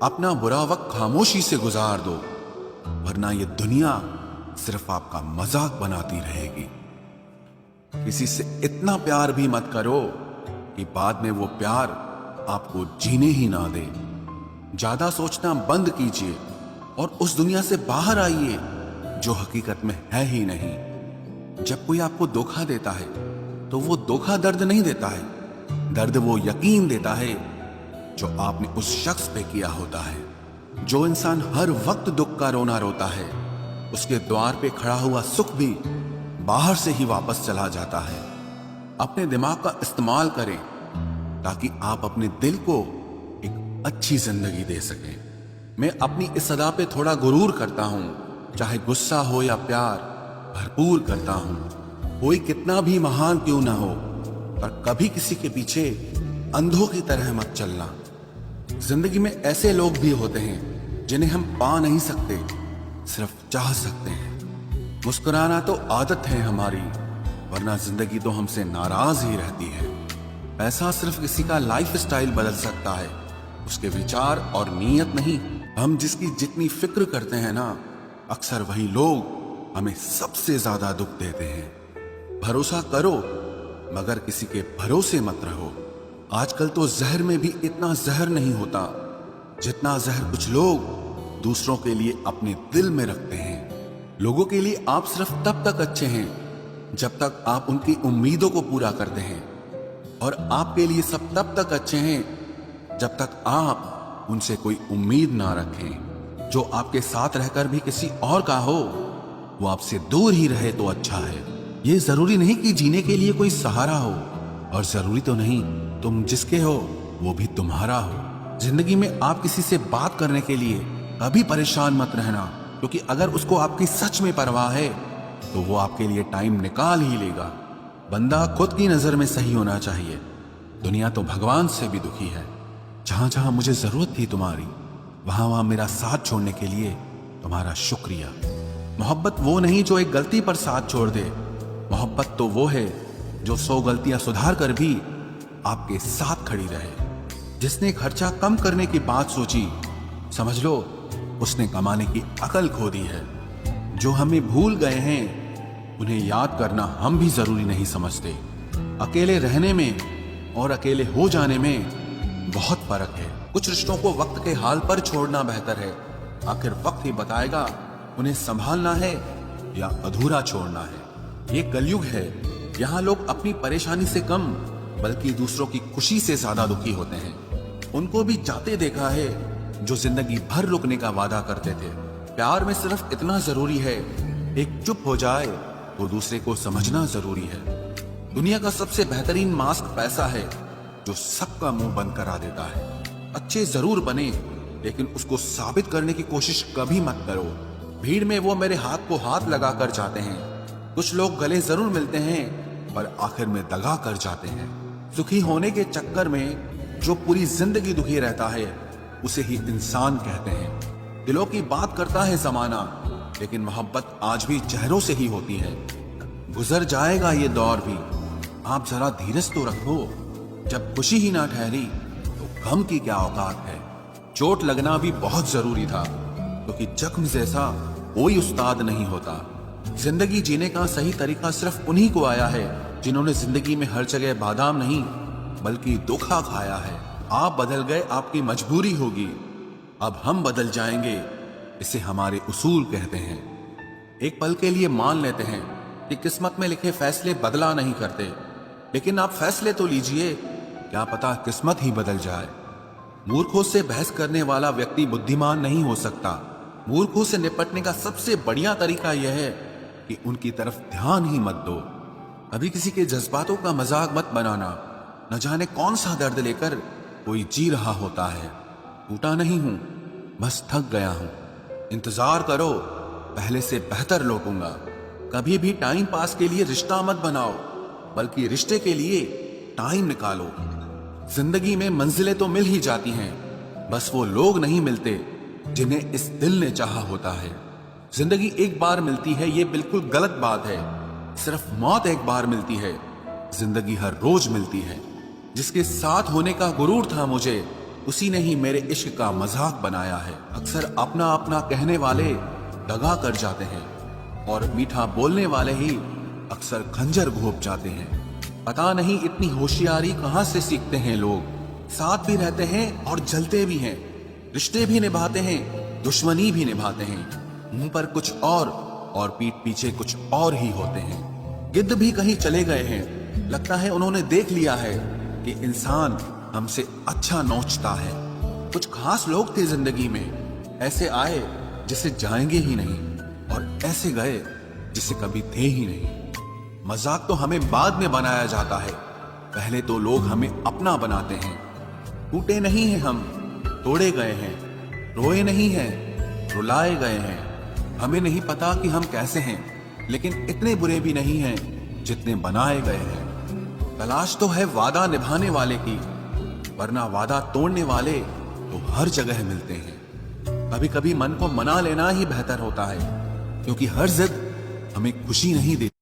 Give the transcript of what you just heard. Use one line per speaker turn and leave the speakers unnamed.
अपना बुरा वक्त खामोशी से गुजार दो, वरना ये दुनिया सिर्फ आपका मजाक बनाती रहेगी। किसी से इतना प्यार भी मत करो कि बाद में वो प्यार आपको जीने ही ना दे। ज्यादा सोचना बंद कीजिए और उस दुनिया से बाहर आइए जो हकीकत में है ही नहीं। जब कोई आपको धोखा देता है तो वो धोखा दर्द नहीं देता है, दर्द वो यकीन देता है जो आपने उस शख्स पे किया होता है। जो इंसान हर वक्त दुख का रोना रोता है, उसके द्वार पे खड़ा हुआ सुख भी बाहर से ही वापस चला जाता है। अपने दिमाग का इस्तेमाल करें ताकि आप अपने दिल को एक अच्छी जिंदगी दे सकें। मैं अपनी इस सदा पे थोड़ा गुरूर करता हूं, चाहे गुस्सा हो या प्यार भरपूर करता हूं। कोई कितना भी महान क्यों ना हो, पर कभी किसी के पीछे अंधों की तरह मत चलना। जिंदगी में ऐसे लोग भी होते हैं जिन्हें हम पा नहीं सकते, सिर्फ चाह सकते हैं। मुस्कुराना तो आदत है हमारी, वरना जिंदगी तो हमसे नाराज ही रहती है। पैसा सिर्फ किसी का लाइफ स्टाइल बदल सकता है, उसके विचार और नीयत नहीं। हम जिसकी जितनी फिक्र करते हैं ना, अक्सर वही लोग हमें सबसे ज्यादा दुख देते हैं। भरोसा करो मगर किसी के भरोसे मत रहो। आजकल तो जहर में भी इतना जहर नहीं होता जितना जहर कुछ लोग दूसरों के लिए अपने दिल में रखते हैं। लोगों के लिए आप सिर्फ तब तक अच्छे हैं जब तक आप उनकी उम्मीदों को पूरा करते हैं, और आपके लिए सब तब तक अच्छे हैं जब तक आप उनसे कोई उम्मीद ना रखें। जो आपके साथ रहकर भी किसी और का हो, वो आपसे दूर ही रहे तो अच्छा है। ये जरूरी नहीं कि जीने के लिए कोई सहारा हो, और जरूरी तो नहीं तुम जिसके हो वो भी तुम्हारा हो। जिंदगी में आप किसी से बात करने के लिए कभी परेशान मत रहना, क्योंकि अगर उसको आपकी सच में परवाह है तो वो आपके लिए टाइम निकाल ही लेगा। बंदा खुद की नजर में सही होना चाहिए, दुनिया तो भगवान से भी दुखी है। जहां जहां मुझे जरूरत थी तुम्हारी, वहां वहां मेरा साथ छोड़ने के लिए तुम्हारा शुक्रिया। मोहब्बत वो नहीं जो एक गलती पर साथ छोड़ दे, मोहब्बत तो वो है जो 100 गलतियां सुधार कर भी आपके साथ खड़ी रहे। जिसने खर्चा कम करने की बात सोची, समझ लो उसने कमाने की अकल खो दी है। जो हमें भूल गए हैं उन्हें याद करना हम भी जरूरी नहीं समझते। अकेले रहने में और अकेले हो जाने में बहुत फर्क है। कुछ रिश्तों को वक्त के हाल पर छोड़ना बेहतर है। आखिर वक्त ही बताएगा उन्हें संभालना है या अधूरा छोड़ना है। ये कलयुग है, यहाँ लोग अपनी परेशानी से कम बल्कि दूसरों की खुशी से ज्यादा दुखी होते हैं। उनको भी जाते देखा है जो जिंदगी भर रुकने का वादा करते थे। प्यार में सिर्फ इतना जरूरी है, एक चुप हो जाए तो दूसरे को समझना जरूरी है। दुनिया का सबसे बेहतरीन मास्क पैसा है जो सबका मुंह बंद करा देता है। अच्छे जरूर बने, लेकिन उसको साबित करने की कोशिश कभी मत करो। भीड़ में वो मेरे हाथ को हाथ लगा कर जाते हैं। कुछ लोग गले जरूर मिलते हैं पर आखिर में दगा कर जाते हैं। सुखी होने के चक्कर में जो पूरी जिंदगी दुखी रहता है उसे ही इंसान कहते हैं। दिलों की बात करता है जमाना, लेकिन मोहब्बत आज भी चेहरों से ही होती है। गुजर जाएगा ये दौर भी, आप जरा धीरज तो रखो। जब खुशी ही ना ठहरी तो गम की क्या औकात है। चोट लगना भी बहुत जरूरी था, क्योंकि जख्म जैसा कोई उस्ताद नहीं होता। जिंदगी जीने का सही तरीका सिर्फ उन्हीं को आया है जिन्होंने जिंदगी में हर जगह बादाम नहीं बल्कि धोखा खाया है। आप बदल गए, आपकी मजबूरी होगी, अब हम बदल जाएंगे, इसे हमारे उसूल कहते हैं। एक पल के लिए मान लेते हैं कि किस्मत में लिखे फैसले बदला नहीं करते, लेकिन आप फैसले तो लीजिए, क्या पता किस्मत ही बदल जाए। मूर्खों से बहस करने वाला व्यक्ति बुद्धिमान नहीं हो सकता। मूर्खों से निपटने का सबसे बढ़िया तरीका यह है कि उनकी तरफ ध्यान ही मत दो। अभी किसी के जज्बातों का मजाक मत बनाना। न जाने कौन सा दर्द लेकर कोई जी रहा होता है। टूटा नहीं हूं, बस थक गया हूं। इंतजार करो, पहले से बेहतर लौटूंगा। कभी भी टाइम पास के लिए रिश्ता मत बनाओ, बल्कि रिश्ते के लिए टाइम निकालो। जिंदगी में मंजिलें तो मिल ही जाती हैं, बस वो लोग नहीं मिलते जिन्हें इस दिल ने चाहा होता है। जिंदगी एक बार मिलती है, ये बिल्कुल गलत बात है। सिर्फ मौत एक बार मिलती है, जिंदगी हर रोज मिलती है। जिसके साथ होने का गुरूर था मुझे, उसी ने ही मेरे इश्क का मजाक बनाया है। अक्सर अपना अपना कहने वाले दगा कर जाते हैं और मीठा बोलने वाले ही अक्सर खंजर घोंप जाते हैं। पता नहीं इतनी होशियारी कहां से सीखते हैं लोग। साथ भी रहते हैं और जलते भी हैं, रिश्ते भी निभाते हैं, दुश्मनी भी निभाते हैं। मुंह पर कुछ और पीठ पीछे कुछ और ही होते हैं। गिद्ध भी कहीं चले गए हैं, लगता है उन्होंने देख लिया है कि इंसान हमसे अच्छा नोचता है। कुछ खास लोग थे जिंदगी में, ऐसे आए जिसे जाएंगे ही नहीं और ऐसे गए जिसे कभी थे ही नहीं। मजाक तो हमें बाद में बनाया जाता है, पहले तो लोग हमें अपना बनाते हैं। टूटे नहीं हैं हम, तोड़े गए हैं, रोए नहीं हैं, रुलाए गए हैं। हमें नहीं पता कि हम कैसे हैं, लेकिन इतने बुरे भी नहीं हैं जितने बनाए गए हैं। तलाश तो है वादा निभाने वाले की, वरना वादा तोड़ने वाले तो हर जगह मिलते हैं। कभी कभी मन को मना लेना ही बेहतर होता है, क्योंकि हर जिद हमें खुशी नहीं देती।